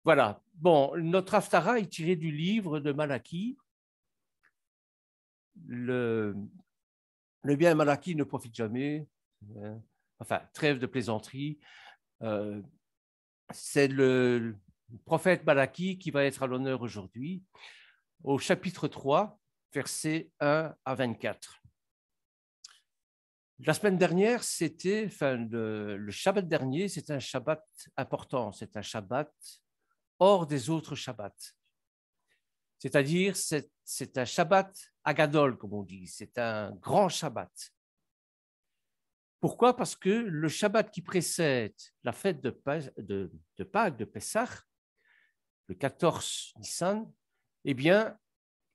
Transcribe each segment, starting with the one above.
Voilà. Bon, notre Haftara est tiré du livre de Malachie. Le bien Malachie ne profite jamais. Enfin, trêve de plaisanterie. C'est le prophète Malachie qui va être à l'honneur aujourd'hui, au chapitre 3, versets 1 à 24. La semaine dernière, le Shabbat dernier, c'est un Shabbat important, c'est un Shabbat hors des autres Shabbats. C'est-à-dire, c'est un Shabbat agadol, comme on dit, c'est un grand Shabbat. Pourquoi? Parce que le Shabbat qui précède la fête de Pâques, de Pessah, le 14 Nissan, eh bien,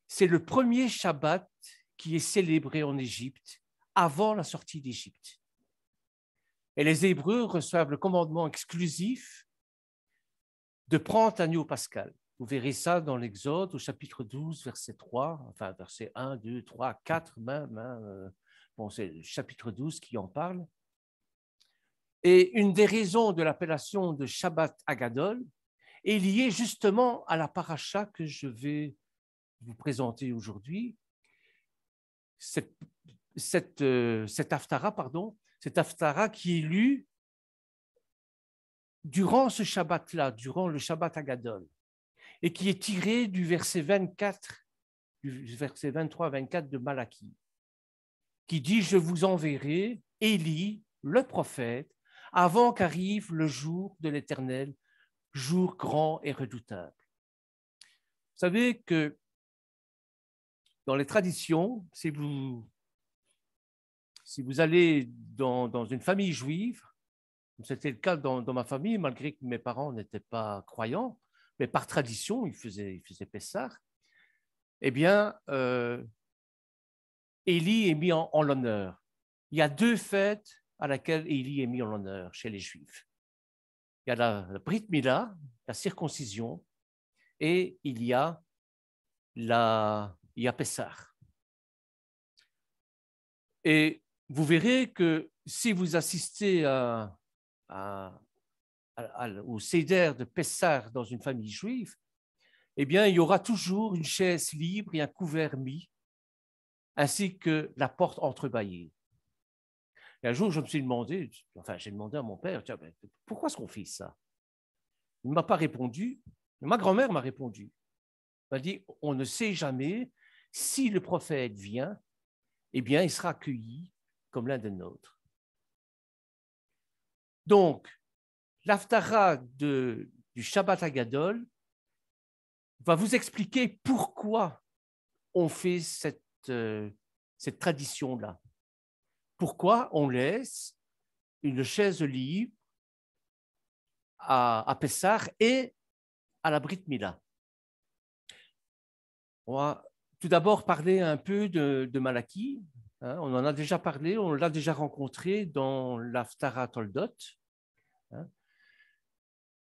c'est le premier Shabbat qui est célébré en Égypte avant la sortie d'Égypte. Et les Hébreux reçoivent le commandement exclusif de prendre agneau pascal. Vous verrez ça dans l'Exode, au chapitre 12, verset 3, enfin verset 1, 2, 3, 4 même. Bon, c'est le chapitre 12 qui en parle. Et une des raisons de l'appellation de Shabbat Agadol est liée justement à la paracha que je vais vous présenter aujourd'hui. Cette Haftara, cette Haftara qui est lue durant ce Shabbat-là, durant le Shabbat Agadol, et qui est tirée du verset 24, du verset 23-24 de Malachie, qui dit « Je vous enverrai Élie, le prophète, avant qu'arrive le jour de l'Éternel, jour grand et redoutable. » Vous savez que dans les traditions, si vous allez dans une famille juive, c'était le cas dans ma famille, malgré que mes parents n'étaient pas croyants, mais par tradition, ils faisaient Pessah, eh bien, Élie est mis en l'honneur. Il y a deux fêtes à laquelle Élie est mis en l'honneur chez les Juifs. Il y a la Brit Mila, la circoncision, et il y a Pessah. Et vous verrez que si vous assistez au Seder de Pessah dans une famille juive, eh bien, il y aura toujours une chaise libre et un couvert mis, ainsi que la porte entrebâillée. Et un jour, je me suis demandé, j'ai demandé à mon père, pourquoi est-ce qu'on fait ça? Il ne m'a pas répondu, mais ma grand-mère m'a répondu. Elle m'a dit, on ne sait jamais si le prophète vient, eh bien, il sera accueilli comme l'un des nôtres. Donc, l'Haftara du Shabbat Agadol va vous expliquer pourquoi on fait cette tradition-là. Pourquoi on laisse une chaise libre à Pessah et à la Brit Mila. On va tout d'abord parler un peu de Malachie. On en a déjà parlé, on l'a déjà rencontré dans l'Haftara Toldot.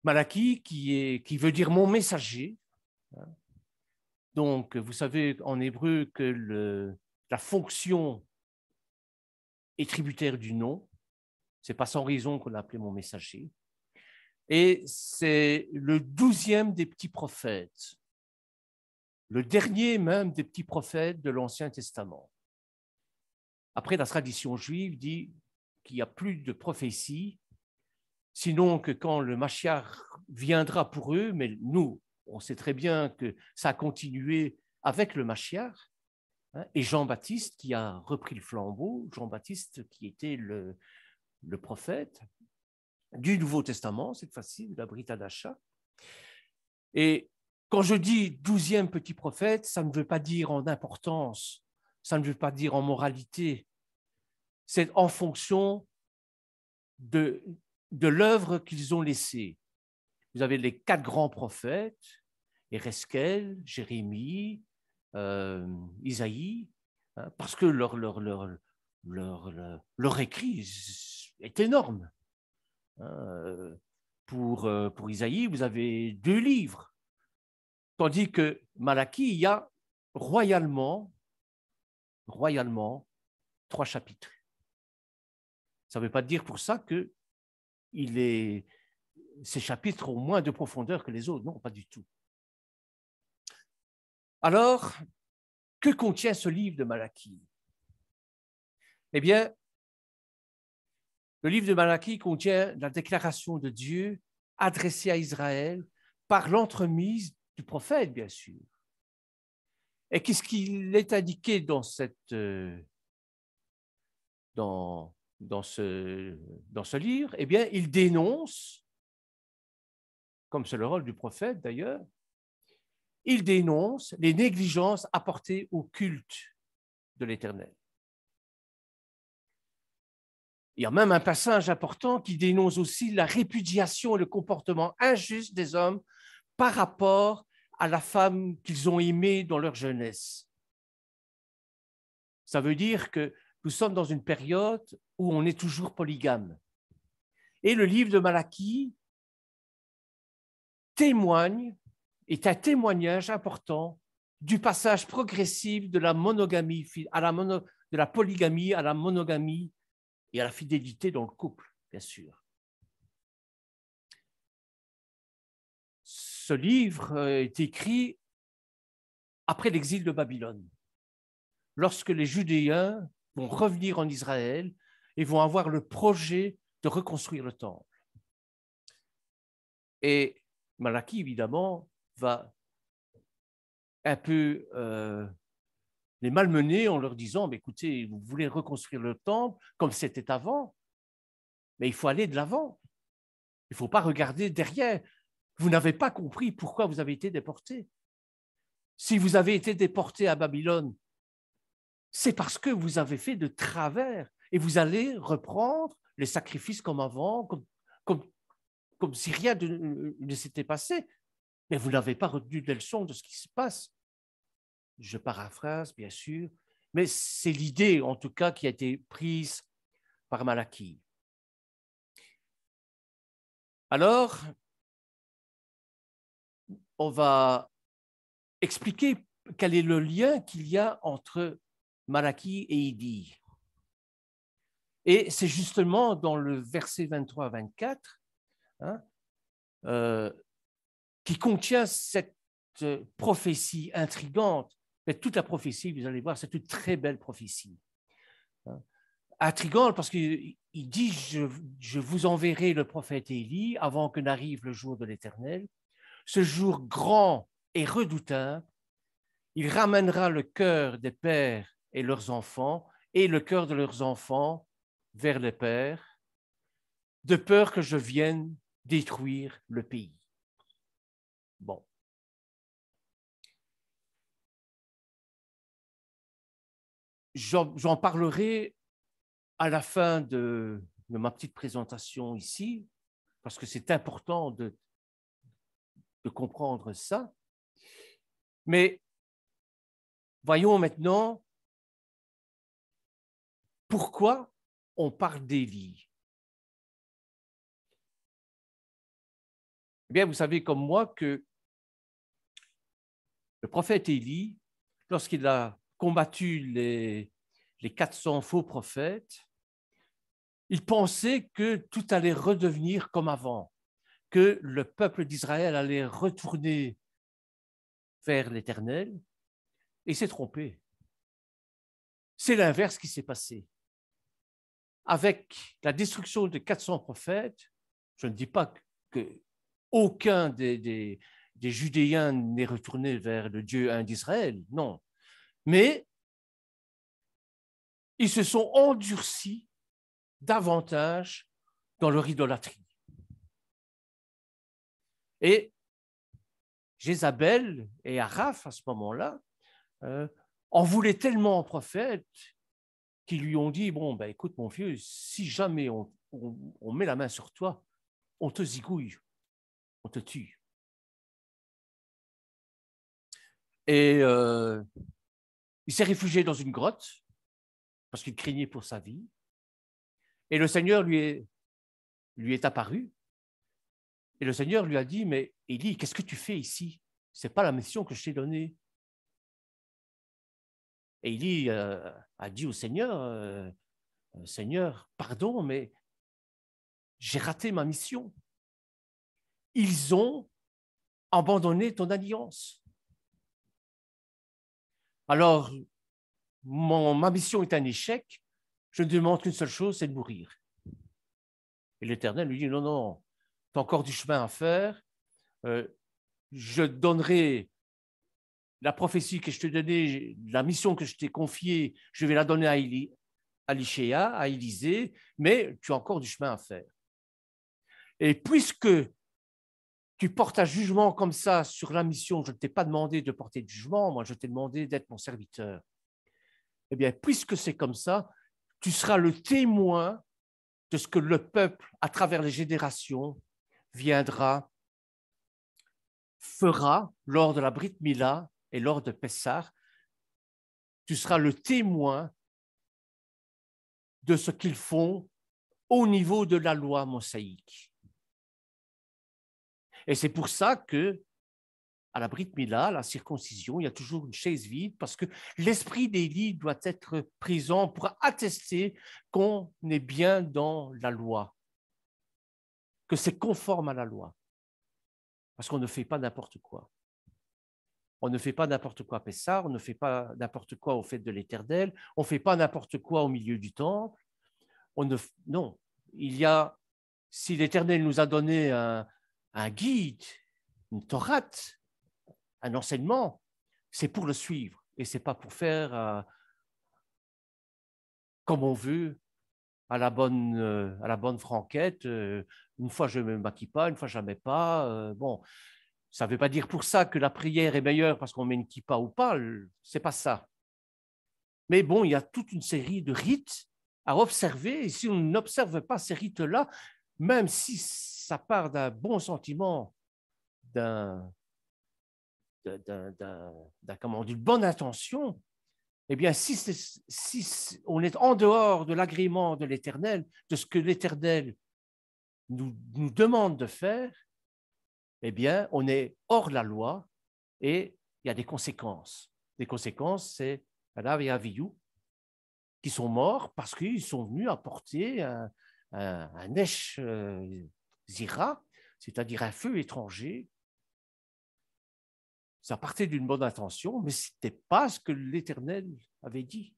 Malachie qui veut dire mon messager. Donc, vous savez en hébreu que la fonction est tributaire du nom. Ce n'est pas sans raison qu'on l'a appelé mon messager. Et c'est le 12e des petits prophètes, le dernier même des petits prophètes de l'Ancien Testament. Après, la tradition juive dit qu'il n'y a plus de prophétie, sinon que quand le Mashiach viendra pour eux, mais nous, on sait très bien que ça a continué avec le Mashiach, et Jean-Baptiste qui a repris le flambeau, Jean-Baptiste qui était le prophète du Nouveau Testament, cette fois-ci, de la Brit Hadasha. Et quand je dis 12e petit prophète, ça ne veut pas dire en importance, ça ne veut pas dire en moralité, c'est en fonction de l'œuvre qu'ils ont laissée. Vous avez les 4 grands prophètes, Éreskel, Jérémie, Isaïe, parce que leur écrit est énorme. Pour Isaïe, vous avez 2 livres, tandis que Malachie, il y a royalement 3 chapitres. Ça ne veut pas dire pour ça qu'il est ces chapitres ont moins de profondeur que les autres. Non, pas du tout. Alors, que contient ce livre de Malachie? Eh bien, le livre de Malachie contient la déclaration de Dieu adressée à Israël par l'entremise du prophète, bien sûr. Et qu'est-ce qu'il est indiqué dans ce livre? Eh bien, il dénonce, comme c'est le rôle du prophète d'ailleurs, il dénonce les négligences apportées au culte de l'Éternel. Il y a même un passage important qui dénonce aussi la répudiation et le comportement injuste des hommes par rapport à la femme qu'ils ont aimée dans leur jeunesse. Ça veut dire que nous sommes dans une période où on est toujours polygame. Et le livre de Malachie est un témoignage important du passage progressif de la monogamie de la polygamie à la monogamie et à la fidélité dans le couple, bien sûr. Ce livre est écrit après l'exil de Babylone, lorsque les Judéens vont revenir en Israël et vont avoir le projet de reconstruire le temple. Et Malachie, évidemment, va un peu les malmener en leur disant, mais écoutez, vous voulez reconstruire le temple comme c'était avant, mais il faut aller de l'avant. Il ne faut pas regarder derrière. Vous n'avez pas compris pourquoi vous avez été déportés. Si vous avez été déportés à Babylone, c'est parce que vous avez fait de travers et vous allez reprendre les sacrifices comme avant, comme si rien ne s'était passé. Mais vous n'avez pas retenu des leçons de ce qui se passe. Je paraphrase, bien sûr, mais c'est l'idée, en tout cas, qui a été prise par Malachie. Alors, on va expliquer quel est le lien qu'il y a entre Malachie et Élie. Et c'est justement dans le verset 23-24 qui contient cette prophétie intrigante. Mais toute la prophétie, vous allez voir, c'est une très belle prophétie. Intrigante parce qu'il dit, je vous enverrai le prophète Élie avant que n'arrive le jour de l'Éternel. Ce jour grand et redoutable, il ramènera le cœur des pères et leurs enfants et le cœur de leurs enfants vers les pères, de peur que je vienne détruire le pays. Bon. J'en parlerai à la fin de ma petite présentation ici, parce que c'est important de comprendre ça. Mais voyons maintenant pourquoi on parle d'Élie. Eh bien, vous savez comme moi que le prophète Élie, lorsqu'il a combattu les 400 faux prophètes, il pensait que tout allait redevenir comme avant, que le peuple d'Israël allait retourner vers l'Éternel, et il s'est trompé. C'est l'inverse qui s'est passé. Avec la destruction de 400 prophètes, je ne dis pas qu'aucun des Judéens n'est retourné vers le Dieu un d'Israël, non. Mais ils se sont endurcis davantage dans leur idolâtrie. Et Jézabel et Araph, à ce moment-là, en voulaient tellement au prophète qu'ils lui ont dit, bon, ben, écoute mon vieux, si jamais on met la main sur toi, on te zigouille, on te tue. Et il s'est réfugié dans une grotte parce qu'il craignait pour sa vie. Et le Seigneur lui est apparu. Et le Seigneur lui a dit, mais Élie, qu'est-ce que tu fais ici? Ce n'est pas la mission que je t'ai donnée. Et Élie a dit au Seigneur, Seigneur, pardon, mais j'ai raté ma mission. ils ont abandonné ton alliance. Alors, ma mission est un échec, je ne demande qu'une seule chose, c'est de mourir. Et l'Éternel lui dit, non, non, tu as encore du chemin à faire, je donnerai la prophétie que je t'ai donnée, la mission que je t'ai confiée, je vais la donner à Élishéa, à Élisée, mais tu as encore du chemin à faire. Et puisque tu portes un jugement comme ça sur la mission, je ne t'ai pas demandé de porter du jugement, moi je t'ai demandé d'être mon serviteur. Eh bien, puisque c'est comme ça, tu seras le témoin de ce que le peuple, à travers les générations, fera lors de la Brit Mila et lors de Pessah. Tu seras le témoin de ce qu'ils font au niveau de la loi mosaïque. Et c'est pour ça que à la Brit Mila, la circoncision, il y a toujours une chaise vide parce que l'esprit d'Élie doit être présent pour attester qu'on est bien dans la loi, que c'est conforme à la loi. Parce qu'on ne fait pas n'importe quoi. On ne fait pas n'importe quoi à Pessah, on ne fait pas n'importe quoi au fête de l'Éternel, on ne fait pas n'importe quoi au milieu du temple. Non, si l'Éternel nous a donné un guide, une Torah, un enseignement, c'est pour le suivre et ce n'est pas pour faire comme on veut, à la bonne franquette. Une fois, je ne me maquille pas, une fois, je ne la mets pas. Bon, ça ne veut pas dire pour ça que la prière est meilleure parce qu'on met une kippa ou pas, ce n'est pas ça. Mais bon, il y a toute une série de rites à observer et si on n'observe pas ces rites-là, même si ça part d'un bon sentiment, d'une bonne intention, eh bien, si on est en dehors de l'agrément de l'Éternel, de ce que l'Éternel nous demande de faire, eh bien, on est hors de la loi et il y a des conséquences. Les conséquences, c'est Nadav et Avihu qui sont morts parce qu'ils sont venus apporter un Nesh Zira, c'est-à-dire un feu étranger. Ça partait d'une bonne intention, mais ce n'était pas ce que l'Éternel avait dit.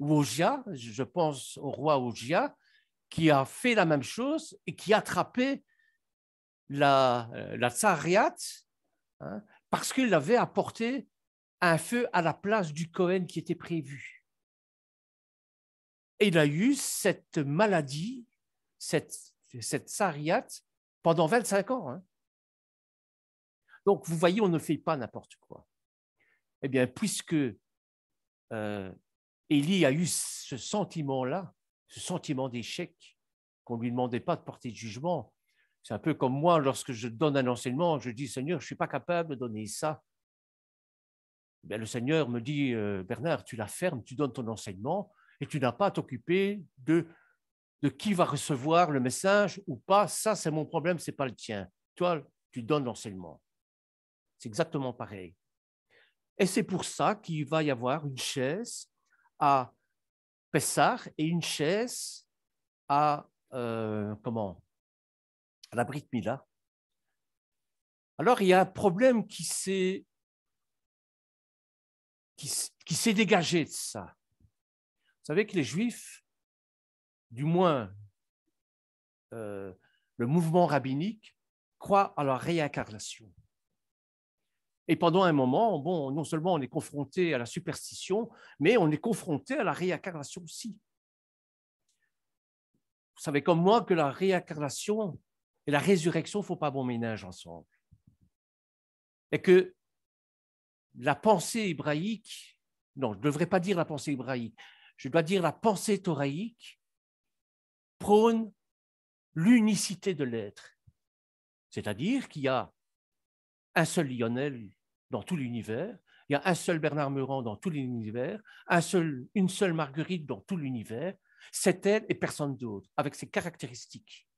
Uzia, je pense au roi Uzia, qui a fait la même chose et qui a attrapé la tsariat parce qu'il avait apporté un feu à la place du Cohen qui était prévu. Et il a eu cette maladie, cette tsariat, pendant 25 ans. Hein. Donc, vous voyez, on ne fait pas n'importe quoi. Eh bien, puisque Élie a eu ce sentiment-là, ce sentiment d'échec, qu'on ne lui demandait pas de porter de jugement. C'est un peu comme moi, lorsque je donne un enseignement, je dis, Seigneur, je ne suis pas capable de donner ça. Bien, le Seigneur me dit, Bernard, tu la fermes, tu donnes ton enseignement et tu n'as pas à t'occuper de qui va recevoir le message ou pas. Ça, c'est mon problème, ce n'est pas le tien. Toi, tu donnes l'enseignement. C'est exactement pareil. Et c'est pour ça qu'il va y avoir une chaise à Pessah et une chaise à la Brit Mila. Alors, il y a un problème qui s'est dégagé de ça. Vous savez que les Juifs, du moins le mouvement rabbinique, croient à la réincarnation. Et pendant un moment, bon, non seulement on est confronté à la superstition, mais on est confronté à la réincarnation aussi. Vous savez comme moi que la réincarnation et la résurrection ne font pas bon ménage ensemble. Et que la pensée hébraïque, non, je ne devrais pas dire la pensée hébraïque, je dois dire la pensée thoraïque prône l'unicité de l'être. C'est-à-dire qu'il y a un seul Lionel dans tout l'univers, il y a un seul Bernard Meurant dans tout l'univers, une seule Marguerite dans tout l'univers, c'est elle et personne d'autre, avec ses caractéristiques.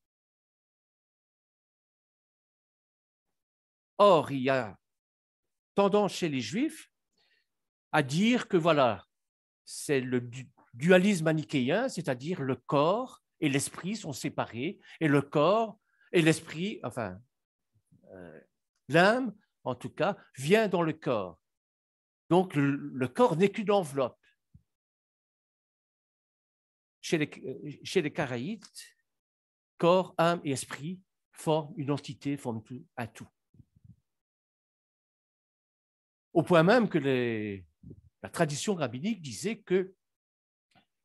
Or, il y a tendance chez les Juifs à dire que voilà, c'est le dualisme manichéen, c'est-à-dire le corps et l'esprit sont séparés, et le corps Et l'esprit, enfin, l'âme, en tout cas, vient dans le corps. Donc, le corps n'est qu'une enveloppe. Chez les Karaïtes, corps, âme et esprit forment une entité, forment un tout. Au point même que la tradition rabbinique disait que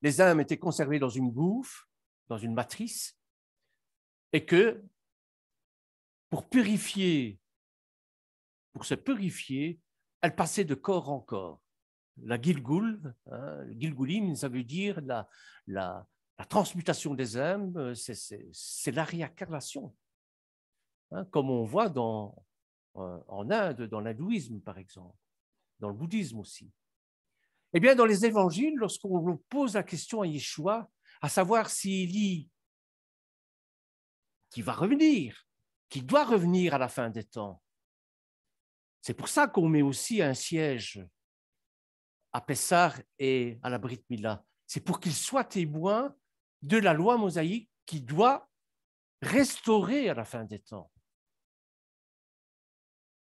les âmes étaient conservées dans une gouffre, dans une matrice, et que pour se purifier, elles passaient de corps en corps. La Gilgul, Gilgulim, ça veut dire la transmutation des âmes, c'est la réincarnation. Comme on voit en Inde, dans l'hindouisme par exemple, dans le bouddhisme aussi. Eh bien, dans les évangiles, lorsqu'on pose la question à Yeshua, à savoir s'Élie, qui va revenir, qui doit revenir à la fin des temps, c'est pour ça qu'on met aussi un siège à Pessah et à la Brit Mila. C'est pour qu'ils soient témoins de la loi mosaïque qui doit restaurer à la fin des temps,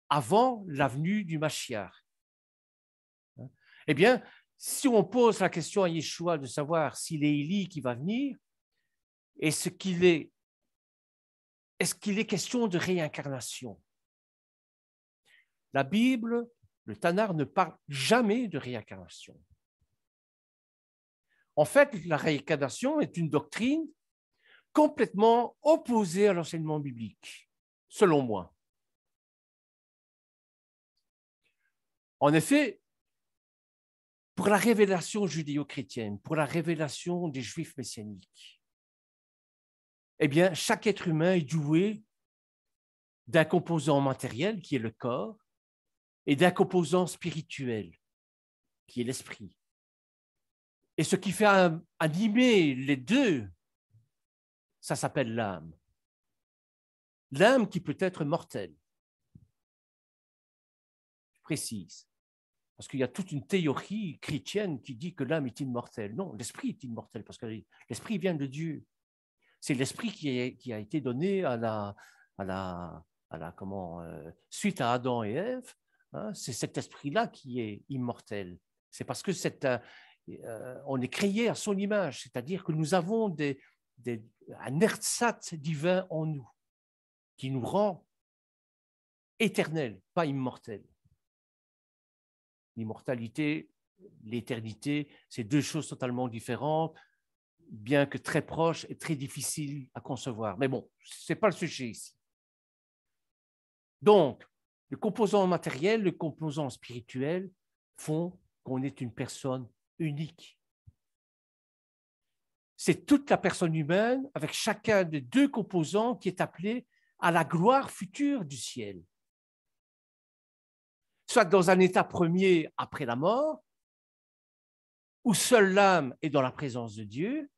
avant la venue du Mashiach. Eh bien, si on pose la question à Yeshua de savoir s'il est Élie qui va venir, est-ce qu'il est question de réincarnation? La Bible, le Tanakh ne parle jamais de réincarnation. En fait, la réincarnation est une doctrine complètement opposée à l'enseignement biblique, selon moi. En effet, pour la révélation judéo-chrétienne, pour la révélation des Juifs messianiques, eh bien, chaque être humain est doué d'un composant matériel, qui est le corps, et d'un composant spirituel, qui est l'esprit. Et ce qui fait animer les deux, ça s'appelle l'âme. L'âme qui peut être mortelle. Je précise. Parce qu'il y a toute une théorie chrétienne qui dit que l'âme est immortelle. Non, l'esprit est immortel, parce que l'esprit vient de Dieu. C'est l'esprit qui a été donné suite à Adam et Ève. C'est cet esprit-là qui est immortel. C'est parce que on est créé à son image, c'est-à-dire que nous avons un ersat divin en nous, qui nous rend éternels, pas immortels. L'immortalité, l'éternité, c'est deux choses totalement différentes, bien que très proches et très difficiles à concevoir. Mais bon, ce n'est pas le sujet ici. Donc, le composant matériel, le composant spirituel font qu'on est une personne unique. C'est toute la personne humaine, avec chacun des deux composants, qui est appelé à la gloire future du ciel. Soit dans un état premier après la mort, où seule l'âme est dans la présence de Dieu,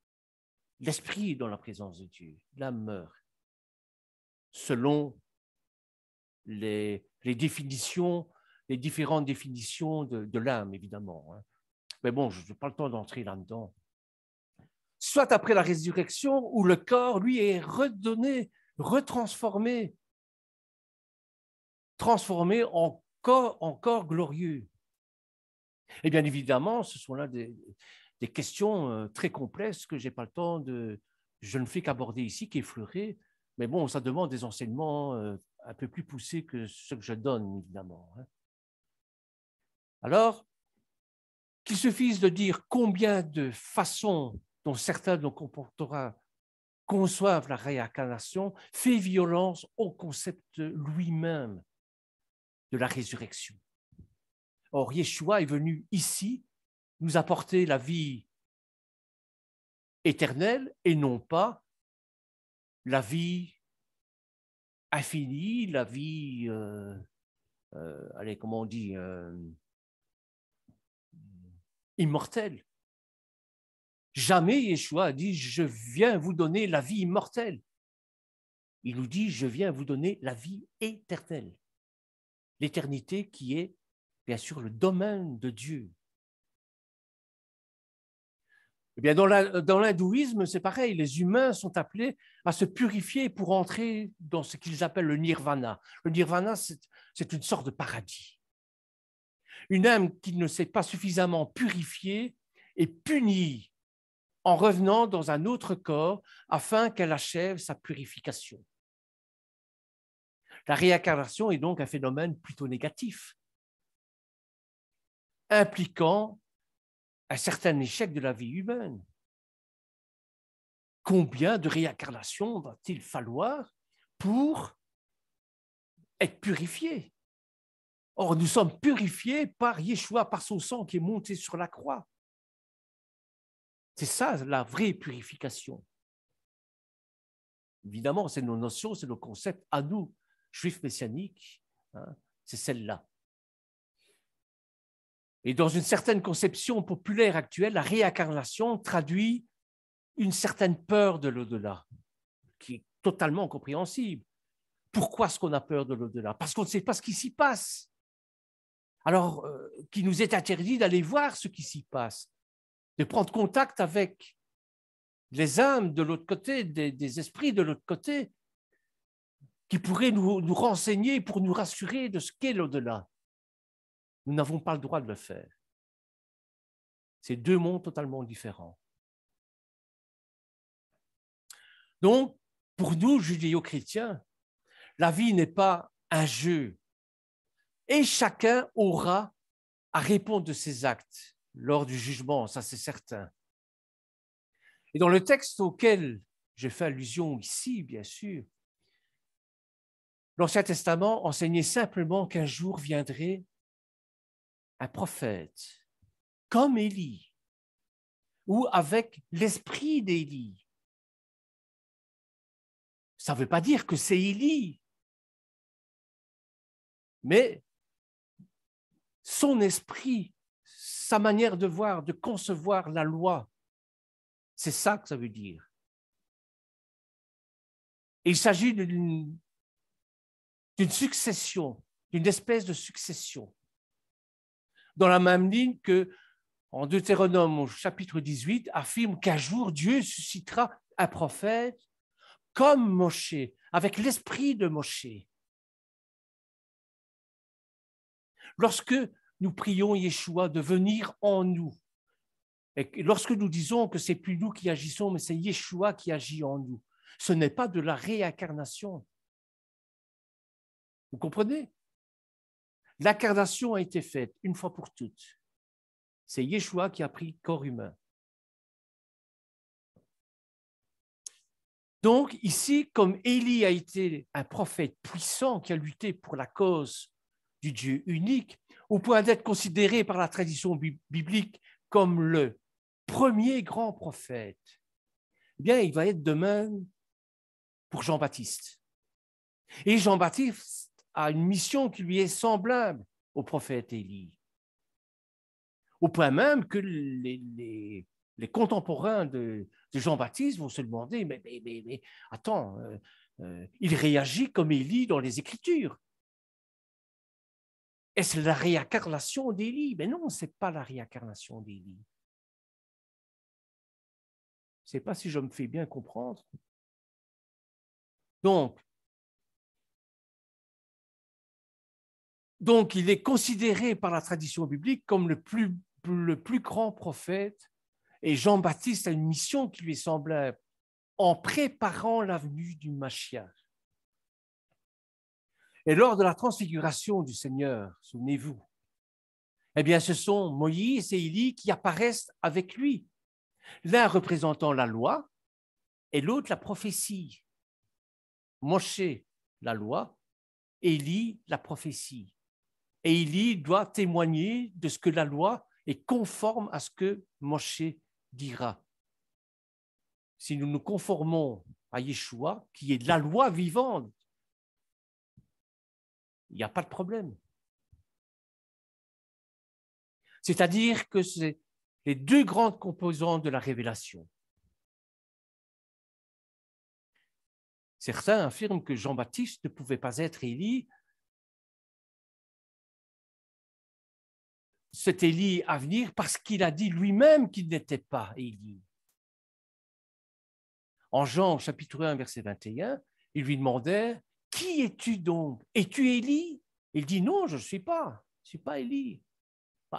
l'esprit est dans la présence de Dieu, l'âme meurt. Selon les définitions, les différentes définitions de l'âme, évidemment. Mais bon, je n'ai pas le temps d'entrer là-dedans. Soit après la résurrection, où le corps, lui, est redonné, retransformé, transformé en corps glorieux. Et bien évidemment, ce sont là des questions très complexes que je n'ai pas le temps je ne fais qu'aborder ici, qu'effleurer. Mais bon, ça demande des enseignements un peu plus poussés que ceux que je donne, évidemment. Alors, qu'il suffise de dire combien de façons dont certains de nos comportements conçoivent la réincarnation fait violence au concept lui-même de la résurrection. Or, Yeshua est venu ici nous apporter la vie éternelle et non pas la vie infinie, la vie, comment on dit, immortelle. Jamais Yeshua a dit « je viens vous donner la vie immortelle ». Il nous dit « je viens vous donner la vie éternelle ». L'éternité qui est, bien sûr, le domaine de Dieu. Eh bien, dans l'hindouisme, c'est pareil. Les humains sont appelés à se purifier pour entrer dans ce qu'ils appellent le nirvana. Le nirvana, c'est une sorte de paradis. Une âme qui ne s'est pas suffisamment purifiée est punie en revenant dans un autre corps afin qu'elle achève sa purification. La réincarnation est donc un phénomène plutôt négatif, impliquant un certain échec de la vie humaine. Combien de réincarnations va-t-il falloir pour être purifié? Or, nous sommes purifiés par Yeshua, par son sang qui est monté sur la croix. C'est ça la vraie purification. Évidemment, c'est nos notions, c'est nos concepts à nous, juifs messianiques, hein, c'est celle-là. Et dans une certaine conception populaire actuelle, la réincarnation traduit une certaine peur de l'au-delà, qui est totalement compréhensible. Pourquoi est-ce qu'on a peur de l'au-delà? Parce qu'on ne sait pas ce qui s'y passe. Alors, qu'il nous est interdit d'aller voir ce qui s'y passe, de prendre contact avec les âmes de l'autre côté, des esprits de l'autre côté, qui pourraient nous renseigner pour nous rassurer de ce qu'est l'au-delà. Nous n'avons pas le droit de le faire. C'est deux mondes totalement différents. Donc, pour nous, judéo-chrétiens, la vie n'est pas un jeu. Et chacun aura à répondre de ses actes lors du jugement, ça c'est certain. Et dans le texte auquel j'ai fait allusion ici, bien sûr, l'Ancien Testament enseignait simplement qu'un jour viendrait un prophète, comme Élie, ou avec l'esprit d'Élie. Ça ne veut pas dire que c'est Élie, mais son esprit, sa manière de voir, de concevoir la loi, c'est ça que ça veut dire. Et il s'agit d'une succession, d'une espèce de succession. Dans la même ligne que, en Deutéronome, au chapitre 18, affirme qu'un jour, Dieu suscitera un prophète comme Moshe, avec l'esprit de Moshe. Lorsque nous prions Yeshua de venir en nous, et lorsque nous disons que ce n'est plus nous qui agissons, mais c'est Yeshua qui agit en nous, ce n'est pas de la réincarnation. Vous comprenez? L'incarnation a été faite une fois pour toutes. C'est Yeshua qui a pris corps humain. Donc ici, comme Élie a été un prophète puissant qui a lutté pour la cause du Dieu unique, au point d'être considéré par la tradition biblique comme le premier grand prophète, eh bien, il va être de même pour Jean-Baptiste. Et Jean-Baptiste a une mission qui lui est semblable au prophète Élie. Au point même que les contemporains de Jean-Baptiste vont se demander, mais attends, il réagit comme Élie dans les Écritures. Est-ce la réincarnation d'Élie? Mais non, ce n'est pas la réincarnation d'Élie. Je ne sais pas si je me fais bien comprendre. Donc, il est considéré par la tradition biblique comme le plus grand prophète, et Jean-Baptiste a une mission qui lui est semblable en préparant la venue du Mashiach. Et lors de la transfiguration du Seigneur, souvenez-vous, eh bien, ce sont Moïse et Élie qui apparaissent avec lui, l'un représentant la loi et l'autre la prophétie. Moshe, la loi, Élie, la prophétie. Et Élie doit témoigner de ce que la loi est conforme à ce que Moshe dira. Si nous nous conformons à Yeshua, qui est la loi vivante, il n'y a pas de problème. C'est-à-dire que c'est les deux grandes composantes de la révélation. Certains affirment que Jean-Baptiste ne pouvait pas être Élie. Cet Élie à venir parce qu'il a dit lui-même qu'il n'était pas Élie. En Jean, chapitre 1, verset 21, il lui demandait, « Qui es-tu donc? Es-tu Élie ?» Il dit, « Non, je ne suis pas. Je ne suis pas Élie. »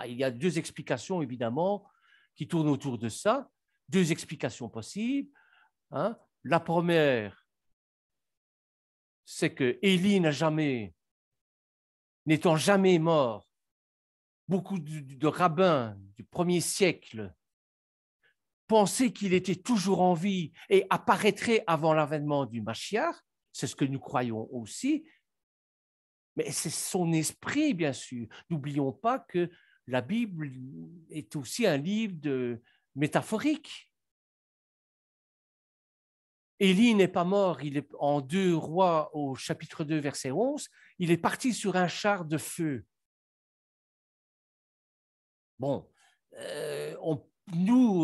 Il y a deux explications, évidemment, qui tournent autour de ça. Deux explications possibles. Hein. La première, c'est que Élie n'étant jamais mort, beaucoup de rabbins du 1er siècle pensaient qu'il était toujours en vie et apparaîtrait avant l'avènement du Mashiach. C'est ce que nous croyons aussi. Mais c'est son esprit, bien sûr. N'oublions pas que la Bible est aussi un livre métaphorique. Élie n'est pas mort, il est en 2 Rois au chapitre 2, verset 11, il est parti sur un char de feu. Bon, nous,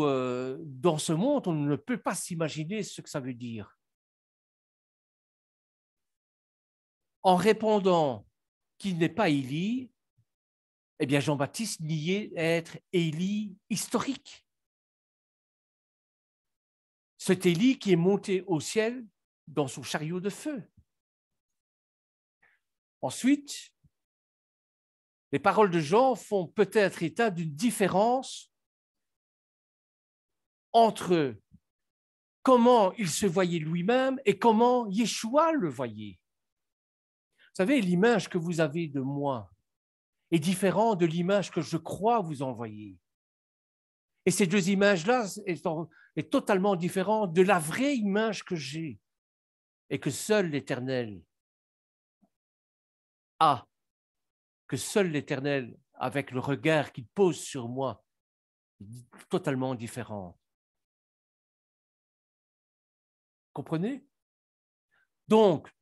dans ce monde, on ne peut pas s'imaginer ce que ça veut dire. En répondant qu'il n'est pas Élie, eh bien Jean-Baptiste niait être Élie historique. C'est Élie qui est monté au ciel dans son chariot de feu. Ensuite, les paroles de Jean font peut-être état d'une différence entre comment il se voyait lui-même et comment Yeshua le voyait. Vous savez, l'image que vous avez de moi est différente de l'image que je crois vous envoyer. Et ces deux images-là sont totalement différentes de la vraie image que j'ai et que seul l'Éternel a, que seul l'Éternel, avec le regard qu'il pose sur moi, est totalement différent. Comprenez? Donc,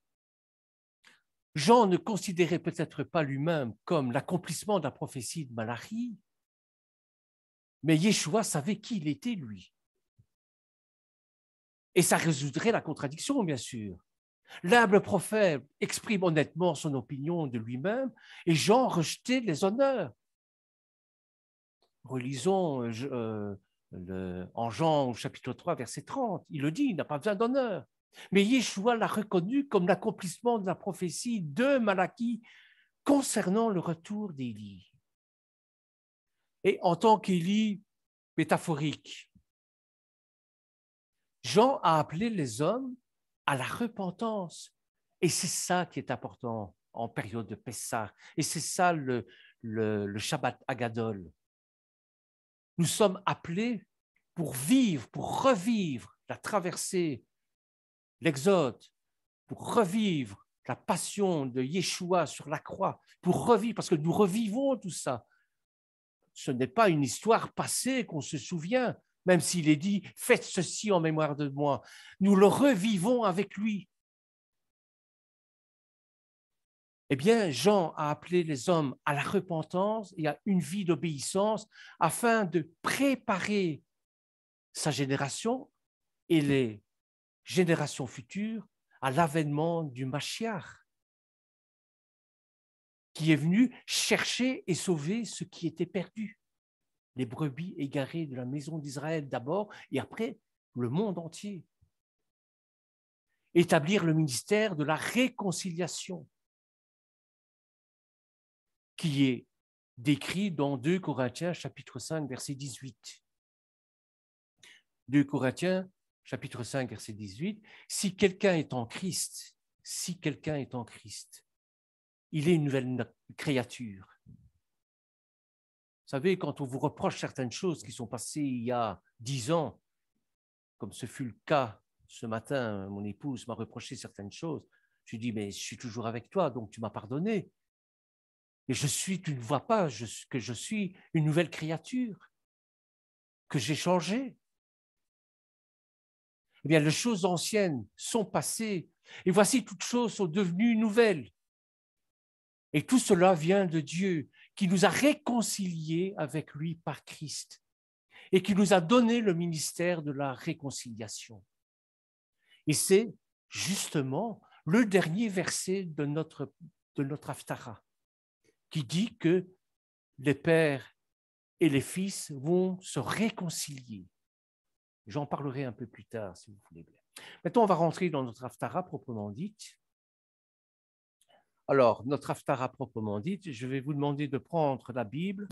Jean ne considérait peut-être pas lui-même comme l'accomplissement de la prophétie de Malachi, mais Yeshua savait qui il était, lui. Et ça résoudrait la contradiction, bien sûr. L'humble prophète exprime honnêtement son opinion de lui-même et Jean rejetait les honneurs. Relisons en Jean au chapitre 3, verset 30. Il le dit, il n'a pas besoin d'honneur. Mais Yeshua l'a reconnu comme l'accomplissement de la prophétie de Malachi concernant le retour d'Élie. Et en tant qu'Élie métaphorique, Jean a appelé les hommes à la repentance. Et c'est ça qui est important en période de Pessah. Et c'est ça le Shabbat Agadol. Nous sommes appelés pour vivre, pour revivre la traversée, l'Exode, pour revivre la passion de Yeshua sur la croix, pour revivre, parce que nous revivons tout ça. Ce n'est pas une histoire passée qu'on se souvient, même s'il est dit « faites ceci en mémoire de moi ». Nous le revivons avec lui. Eh bien, Jean a appelé les hommes à la repentance et à une vie d'obéissance afin de préparer sa génération et les générations futures à l'avènement du Mashiach, qui est venu chercher et sauver ce qui était perdu, les brebis égarées de la maison d'Israël d'abord et après le monde entier. Établir le ministère de la réconciliation, qui est décrit dans 2 Corinthiens chapitre 5, verset 18. 2 Corinthiens chapitre 5, verset 18, si quelqu'un est en Christ, il est une nouvelle créature. Vous savez, quand on vous reproche certaines choses qui sont passées il y a 10 ans, comme ce fut le cas ce matin, mon épouse m'a reproché certaines choses. Je lui dis, mais je suis toujours avec toi, donc tu m'as pardonné. Et tu ne vois pas que je suis une nouvelle créature, que j'ai changé. Eh bien, les choses anciennes sont passées, et voici toutes choses sont devenues nouvelles. Et tout cela vient de Dieu, qui nous a réconciliés avec lui par Christ, et qui nous a donné le ministère de la réconciliation. Et c'est justement le dernier verset de notre Haftara, qui dit que les pères et les fils vont se réconcilier. J'en parlerai un peu plus tard, si vous voulez bien. Maintenant, on va rentrer dans notre Haftara proprement dite. Alors, notre Haftara proprement dite, je vais vous demander de prendre la Bible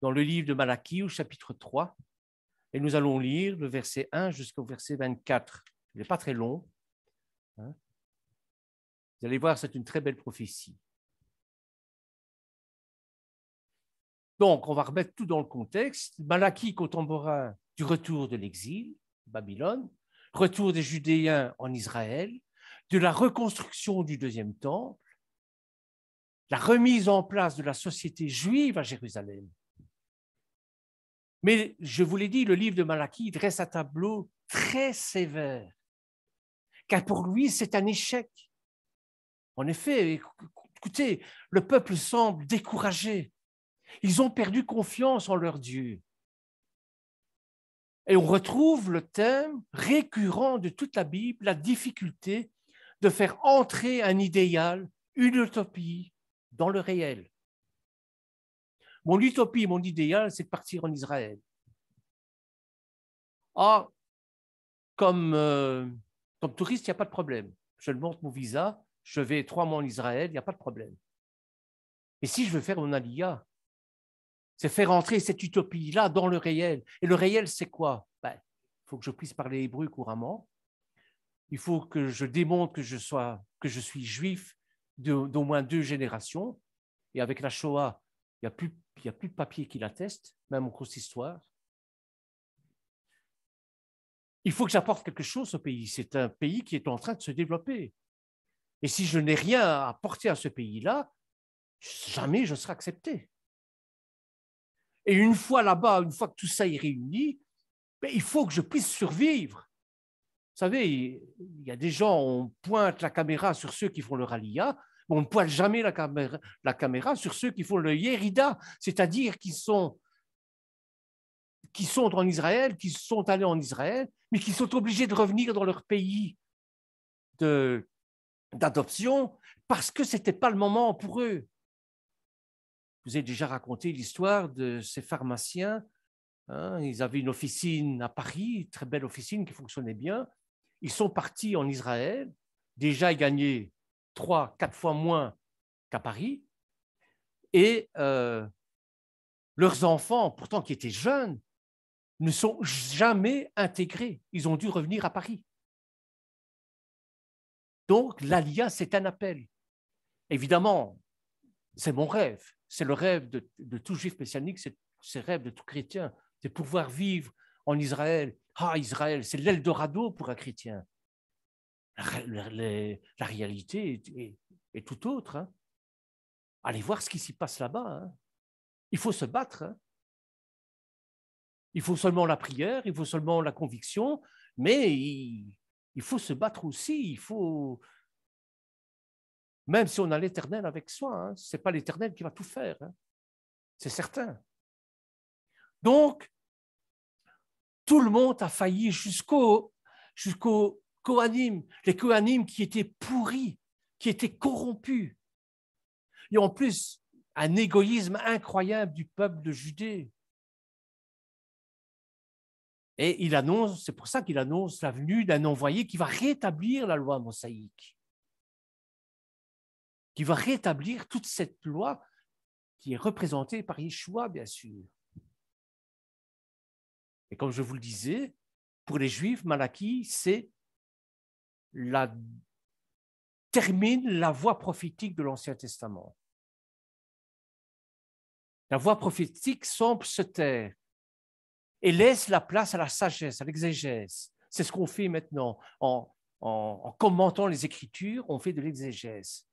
dans le livre de Malachie au chapitre 3 et nous allons lire le verset 1 jusqu'au verset 24. Il n'est pas très long. Hein. Vous allez voir, c'est une très belle prophétie. Donc, on va remettre tout dans le contexte. Malachie contemporain du retour de l'exil, Babylone, retour des Judéens en Israël, de la reconstruction du deuxième temple, la remise en place de la société juive à Jérusalem. Mais je vous l'ai dit, le livre de Malachie dresse un tableau très sévère, car pour lui, c'est un échec. En effet, écoutez, le peuple semble découragé. Ils ont perdu confiance en leur Dieu. Et on retrouve le thème récurrent de toute la Bible, la difficulté de faire entrer un idéal, une utopie, dans le réel. Mon utopie, mon idéal, c'est de partir en Israël. Ah, comme touriste, il n'y a pas de problème. Je montre mon visa, je vais 3 mois en Israël, il n'y a pas de problème. Mais si je veux faire mon aliyah, c'est faire entrer cette utopie-là dans le réel. Et le réel, c'est quoi? Il faut que je puisse parler hébreu couramment. Il faut que je démontre que je suis juif d'au moins 2 générations. Et avec la Shoah, il n'y a plus de papier qui l'atteste, même en consistoire. Il faut que j'apporte quelque chose au pays. C'est un pays qui est en train de se développer. Et si je n'ai rien à apporter à ce pays-là, jamais je serai accepté. Et une fois là-bas, une fois que tout ça est réuni, il faut que je puisse survivre. Vous savez, il y a des gens, on pointe la caméra sur ceux qui font le ralliya, mais on ne pointe jamais la caméra sur ceux qui font le Yerida, c'est-à-dire qui sont en Israël, qui sont allés en Israël, mais qui sont obligés de revenir dans leur pays d'adoption parce que ce n'était pas le moment pour eux. Je vous ai déjà raconté l'histoire de ces pharmaciens. Hein, ils avaient une officine à Paris, une très belle officine qui fonctionnait bien. Ils sont partis en Israël. Déjà, ils gagnaient 3-4 fois moins qu'à Paris. Et leurs enfants, pourtant qui étaient jeunes, ne sont jamais intégrés. Ils ont dû revenir à Paris. Donc, l'Aliyah, c'est un appel. Évidemment, c'est mon rêve. C'est le rêve de tout juif messianique, c'est le rêve de tout chrétien, de pouvoir vivre en Israël. Ah, Israël, c'est l'Eldorado pour un chrétien. La réalité est tout autre. Hein. Allez voir ce qui s'y passe là-bas. Hein. Il faut se battre. Hein. Il faut seulement la prière, il faut seulement la conviction, mais il faut se battre aussi. Il faut, même si on a l'Éternel avec soi, hein, ce n'est pas l'Éternel qui va tout faire. Hein. C'est certain. Donc, tout le monde a failli jusqu'aux Kohanim, les Kohanim qui étaient pourris, qui étaient corrompus. Et en plus, un égoïsme incroyable du peuple de Judée. Et il annonce, c'est pour ça qu'il annonce la venue d'un envoyé qui va rétablir la loi mosaïque, qui va rétablir toute cette loi qui est représentée par Yeshua, bien sûr. Et comme je vous le disais, pour les Juifs, Malachie, termine la voie prophétique de l'Ancien Testament. La voie prophétique semble se taire et laisse la place à la sagesse, à l'exégèse. C'est ce qu'on fait maintenant. En commentant les Écritures, on fait de l'exégèse,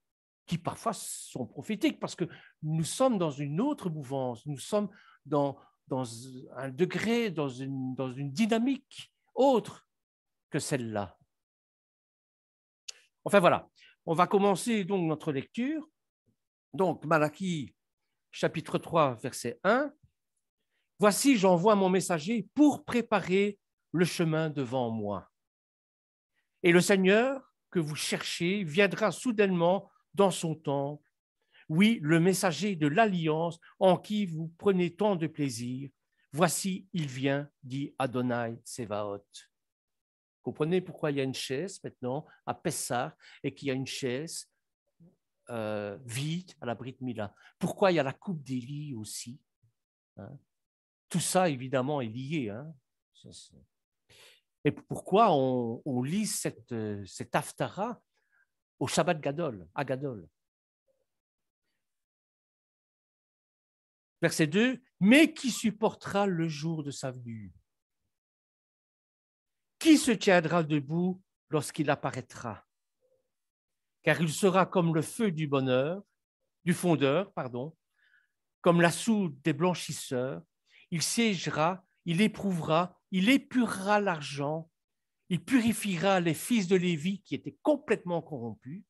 qui parfois sont prophétiques, parce que nous sommes dans une autre mouvance, nous sommes dans un degré, dans une dynamique autre que celle-là. Enfin voilà, on va commencer donc notre lecture. Donc Malachie, chapitre 3, verset 1. « Voici, j'envoie mon messager pour préparer le chemin devant moi. Et le Seigneur que vous cherchez viendra soudainement dans son temple. Oui, le messager de l'alliance en qui vous prenez tant de plaisir. Voici, il vient, dit Adonai Tsevaot. » Comprenez pourquoi il y a une chaise maintenant à Pessah et qu'il y a une chaise vide à la Brit Mila. Pourquoi il y a la coupe d'Élie aussi, hein? Tout ça, évidemment, est lié. Hein? Et pourquoi on lit cette Haftara au Shabbat Gadol, à Gadol. Verset 2, mais qui supportera le jour de sa venue? Qui se tiendra debout lorsqu'il apparaîtra? Car il sera comme le feu du bonheur, du fondeur, pardon, comme la soude des blanchisseurs. Il siégera, il éprouvera, il épurera l'argent, il purifiera les fils de Lévi qui étaient complètement corrompus.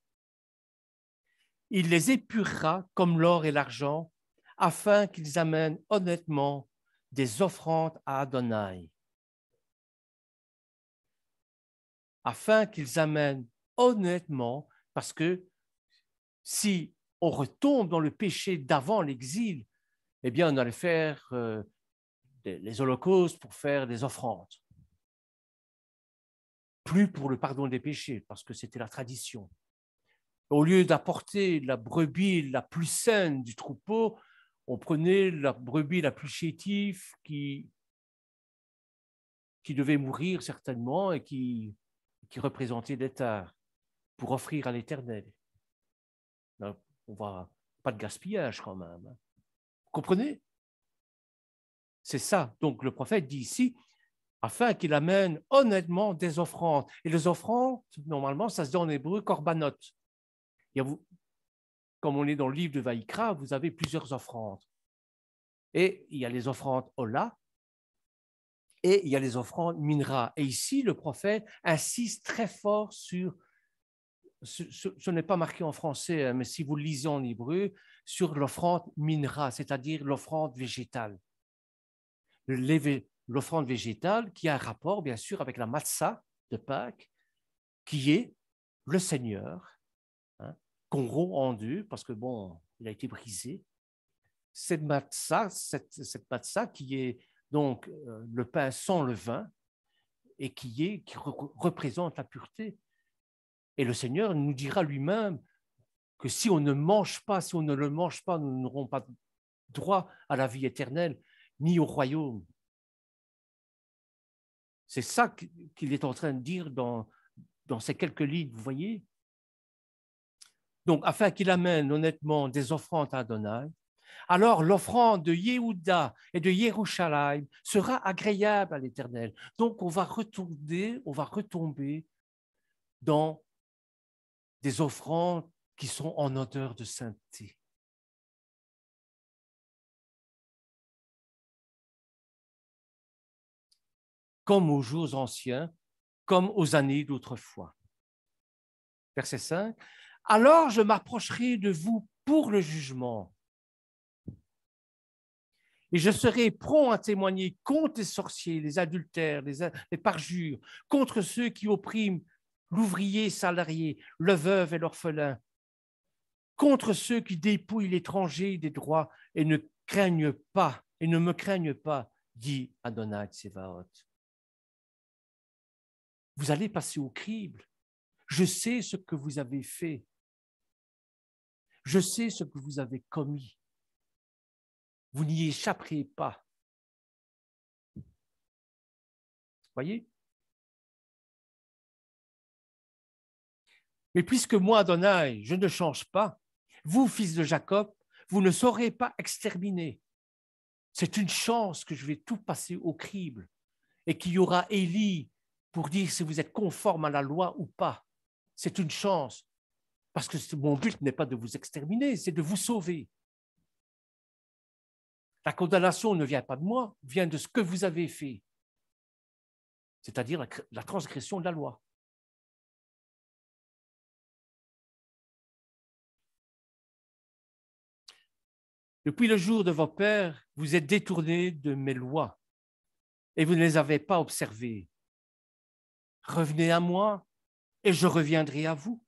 Il les épurera comme l'or et l'argent, afin qu'ils amènent honnêtement des offrandes à Adonai. Afin qu'ils amènent honnêtement, parce que si on retombe dans le péché d'avant l'exil, eh bien, on allait faire les holocaustes pour faire des offrandes. Plus pour le pardon des péchés, parce que c'était la tradition. Au lieu d'apporter la brebis la plus saine du troupeau, on prenait la brebis la plus chétive qui devait mourir certainement et qui représentait l'État pour offrir à l'Éternel. Pas de gaspillage quand même. Vous comprenez? C'est ça. Donc le prophète dit ici, afin qu'il amène honnêtement des offrandes. Et les offrandes, normalement, ça se dit en hébreu korbanot. Comme on est dans le livre de Vaïkra, vous avez plusieurs offrandes. Et il y a les offrandes Ola et il y a les offrandes Minra. Et ici, le prophète insiste très fort sur, ce n'est pas marqué en français, mais si vous le lisez en hébreu, sur l'offrande Minra, c'est-à-dire l'offrande végétale. L'offrande végétale qui a un rapport, bien sûr, avec la matzah de Pâques, qui est le Seigneur, hein, qu'on rompt en deux, parce que, bon, il a été brisé. Cette matzah qui est donc le pain sans levain et qui représente la pureté. Et le Seigneur nous dira lui-même que si on ne mange pas, si on ne le mange pas, nous n'aurons pas droit à la vie éternelle, ni au royaume. C'est ça qu'il est en train de dire dans ces quelques lignes, vous voyez? Donc, afin qu'il amène honnêtement des offrandes à Adonai, alors l'offrande de Yehuda et de Yerushalayim sera agréable à l'Éternel. Donc, on va retomber dans des offrandes qui sont en odeur de sainteté. Comme aux jours anciens, comme aux années d'autrefois. Verset 5. Alors je m'approcherai de vous pour le jugement. Et je serai prompt à témoigner contre les sorciers, les adultères, les parjures, contre ceux qui oppriment l'ouvrier salarié, le veuve et l'orphelin, contre ceux qui dépouillent l'étranger des droits et ne me craignent pas, dit Adonai Tsevaot. Vous allez passer au crible. Je sais ce que vous avez fait. Je sais ce que vous avez commis. Vous n'y échapperez pas. Voyez? Mais puisque moi, Adonai, je ne change pas, vous, fils de Jacob, vous ne saurez pas exterminer. C'est une chance que je vais tout passer au crible et qu'il y aura Élie pour dire si vous êtes conforme à la loi ou pas. C'est une chance. Parce que mon but n'est pas de vous exterminer, c'est de vous sauver. La condamnation ne vient pas de moi, vient de ce que vous avez fait, c'est-à-dire la transgression de la loi. Depuis le jour de vos pères, vous êtes détournés de mes lois et vous ne les avez pas observées. Revenez à moi et je reviendrai à vous.